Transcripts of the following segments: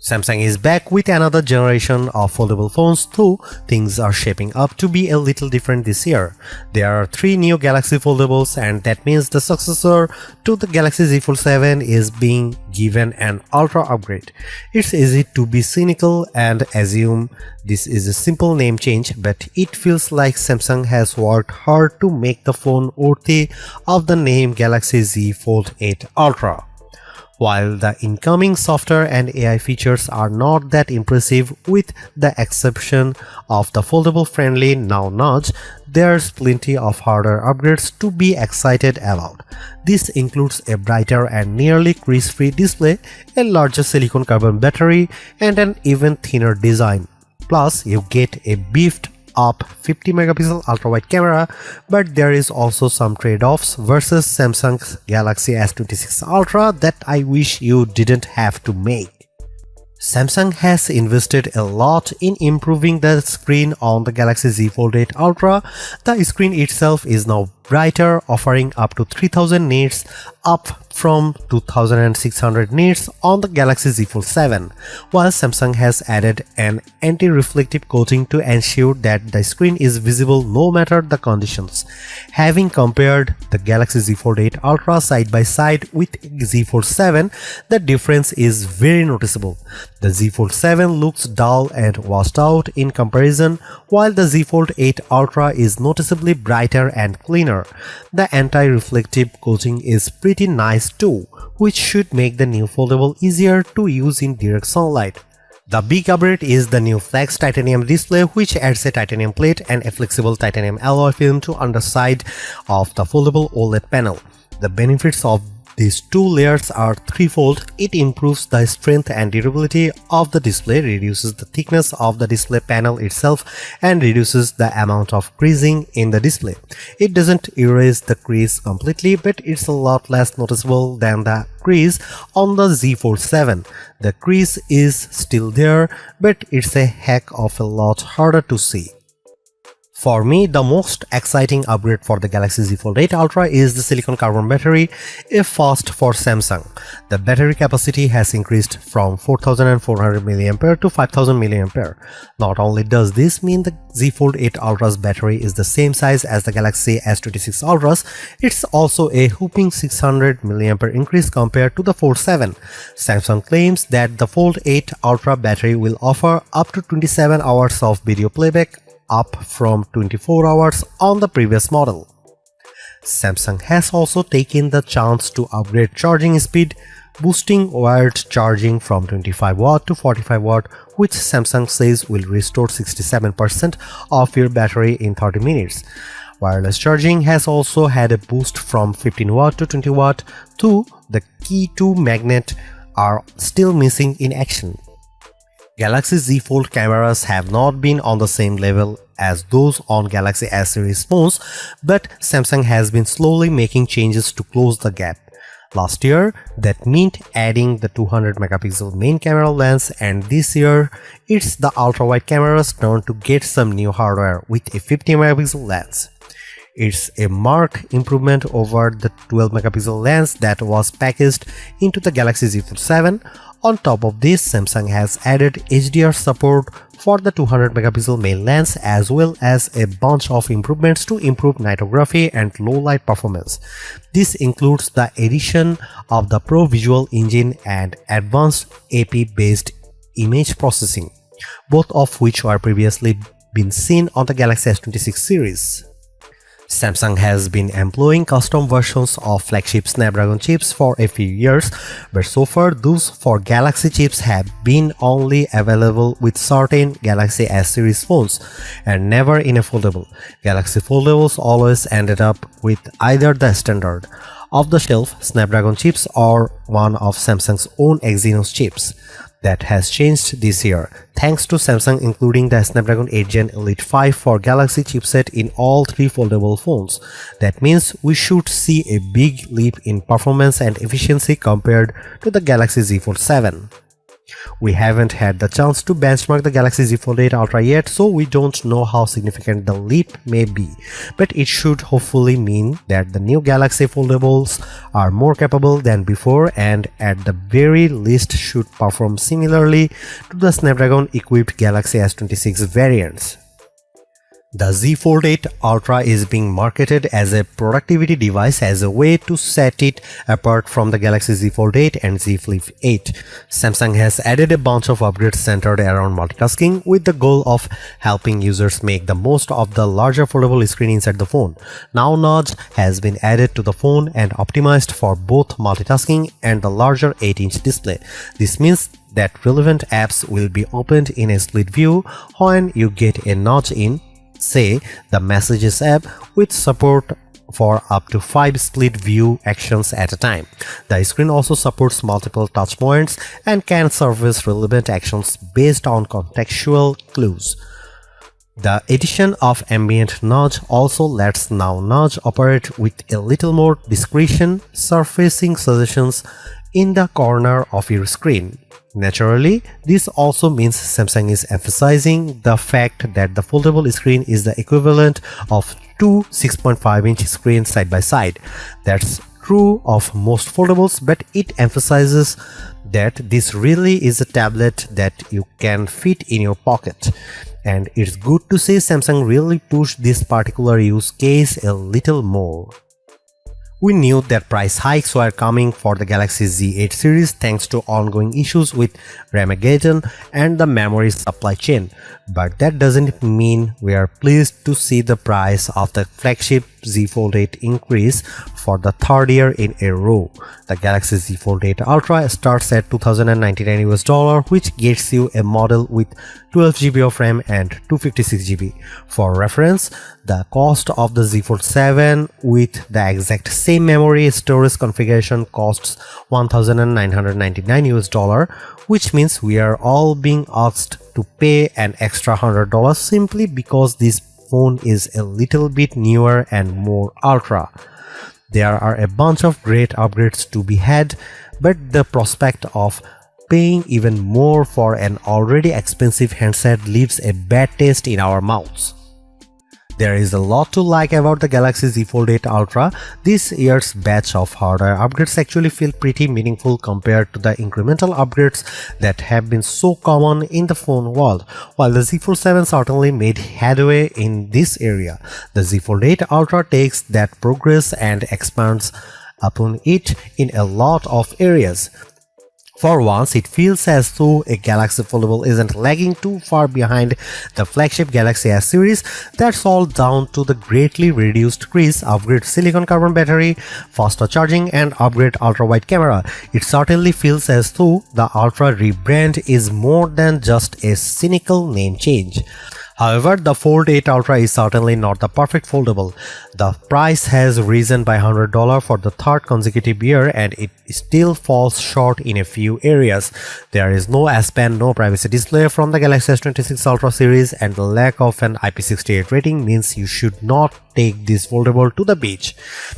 Samsung is back with another generation of foldable phones, though things are shaping up to be a little different this year. There are 3 new Galaxy foldables, and that means the successor to the Galaxy Z Fold 7 is being given an ultra upgrade. It's easy to be cynical and assume this is a simple name change, but it feels like Samsung has worked hard to make the phone worthy of the name Galaxy Z Fold 8 Ultra. While the incoming software and AI features are not that impressive with the exception of the foldable-friendly now notch, there's plenty of hardware upgrades to be excited about. This includes a brighter and nearly crease-free display, a larger silicon carbon battery, and an even thinner design. Plus, you get a beefed up 50 megapixel ultra-wide camera, but there is also some trade-offs versus Samsung's Galaxy S26 Ultra that I wish you didn't have to make. Samsung has invested a lot in improving the screen on the Galaxy Z Fold 8 Ultra. The screen itself is now brighter, offering up to 3000 nits, up from 2600 nits on the Galaxy Z Fold 7, while Samsung has added an anti-reflective coating to ensure that the screen is visible no matter the conditions. Having compared the Galaxy Z Fold 8 Ultra side by side with Z Fold 7, the difference is very noticeable. The Z Fold 7 looks dull and washed out in comparison, while the Z Fold 8 Ultra is noticeably brighter and cleaner. The anti-reflective coating is pretty nice too, which should make the new foldable easier to use in direct sunlight. The big upgrade is the new Flex titanium display, which adds a titanium plate and a flexible titanium alloy film to underside of the foldable OLED panel. The benefits of these two layers are threefold. It improves the strength and durability of the display, reduces the thickness of the display panel itself, and reduces the amount of creasing in the display. It doesn't erase the crease completely, but it's a lot less noticeable than the crease on the Z Fold 7. The crease is still there, but it's a heck of a lot harder to see. For me, the most exciting upgrade for the Galaxy Z Fold 8 Ultra is the silicon carbon battery, a first for Samsung. The battery capacity has increased from 4400 mAh to 5000 mAh. Not only does this mean the Z Fold 8 Ultra's battery is the same size as the Galaxy S26 Ultra's, it's also a whopping 600 mAh increase compared to the Fold 7. Samsung claims that the Fold 8 Ultra battery will offer up to 27 hours of video playback, up from 24 hours on the previous model. Samsung has also taken the chance to upgrade charging speed, boosting wired charging from 25 watt to 45 watt, which Samsung says will restore 67% of your battery in 30 minutes. Wireless charging has also had a boost from 15 watt to 20 watt, though the key to magnet are still missing in action. Galaxy Z Fold cameras have not been on the same level as those on Galaxy S series phones, but Samsung has been slowly making changes to close the gap. Last year, that meant adding the 200 megapixel main camera lens, and this year, it's the ultra-wide camera's turn to get some new hardware with a 50 megapixel lens. It's a marked improvement over the 12 megapixel lens that was packaged into the Galaxy Z Fold 7. On top of this, Samsung has added HDR support for the 200 megapixel main lens, as well as a bunch of improvements to improve nightography and low light performance. This includes the addition of the Pro Visual Engine and advanced AP based image processing, both of which were previously been seen on the Galaxy S26 series. Samsung has been employing custom versions of flagship Snapdragon chips for a few years, but so far those for Galaxy chips have been only available with certain Galaxy S series phones and never in a foldable. Galaxy foldables always ended up with either the standard off-the-shelf Snapdragon chips or one of Samsung's own Exynos chips. That has changed this year, thanks to Samsung including the Snapdragon 8 Gen Elite 5 for Galaxy chipset in all 3 foldable phones. That means we should see a big leap in performance and efficiency compared to the Galaxy Z Fold 7. We haven't had the chance to benchmark the Galaxy Z Fold 8 Ultra yet, so we don't know how significant the leap may be, but it should hopefully mean that the new Galaxy Foldables are more capable than before and at the very least should perform similarly to the Snapdragon equipped Galaxy S26 variants. The Z Fold 8 Ultra is being marketed as a productivity device as a way to set it apart from the Galaxy Z Fold 8 and Z Flip 8. Samsung has added a bunch of upgrades centered around multitasking with the goal of helping users make the most of the larger foldable screen inside the phone. Now Nudge has been added to the phone and optimized for both multitasking and the larger 8-inch display. This means that relevant apps will be opened in a split view when you get a nudge in, say, the Messages app, with support for up to 5 split view actions at a time. The screen also supports multiple touch points and can surface relevant actions based on contextual clues. The addition of ambient nudge also lets now Nudge operate with a little more discretion, surfacing suggestions in the corner of your screen. Naturally, this also means Samsung is emphasizing the fact that the foldable screen is the equivalent of two 6.5-inch screens side by side. That's true of most foldables, but it emphasizes that this really is a tablet that you can fit in your pocket. And it's good to see Samsung really pushed this particular use case a little more. We knew that price hikes were coming for the Galaxy Z8 series thanks to ongoing issues with Ramageddon and the memory supply chain, but that doesn't mean we are pleased to see the price of the flagship Z Fold 8 increase for the third year in a row. The Galaxy Z Fold 8 Ultra starts at $2,099, which gets you a model with 12GB of RAM and 256GB. For reference, the cost of the Z Fold 7 with the exact same memory storage configuration costs $1,999, which means we are all being asked to pay an extra $100 simply because this phone is a little bit newer and more ultra. There are a bunch of great upgrades to be had, but the prospect of paying even more for an already expensive handset leaves a bad taste in our mouths. There is a lot to like about the Galaxy Z Fold 8 Ultra. This year's batch of hardware upgrades actually feel pretty meaningful compared to the incremental upgrades that have been so common in the phone world. While the Z Fold 7 certainly made headway in this area, the Z Fold 8 Ultra takes that progress and expands upon it in a lot of areas. For once, it feels as though a Galaxy Foldable isn't lagging too far behind the flagship Galaxy S series. That's all down to the greatly reduced screens, upgrade silicon carbon battery, faster charging, and upgrade ultra-wide camera. It certainly feels as though the Ultra rebrand is more than just a cynical name change. However, the Fold 8 Ultra is certainly not the perfect foldable. The price has risen by $100 for the third consecutive year and it still falls short in a few areas. There is no S Pen, no privacy display from the Galaxy S26 Ultra series, and the lack of an IP68 rating means you should not take this foldable to the beach.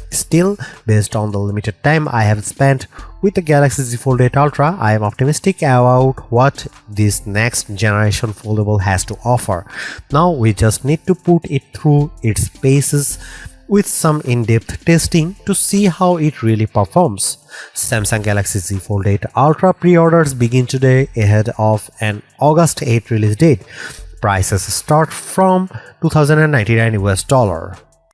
Still, based on the limited time I have spent with the Galaxy Z Fold 8 Ultra, I am optimistic about what this next generation foldable has to offer. Now we just need to put it through its paces with some in-depth testing to see how it really performs. Samsung Galaxy Z Fold 8 Ultra pre-orders begin today ahead of an August 8 release date. Prices start from $2,099.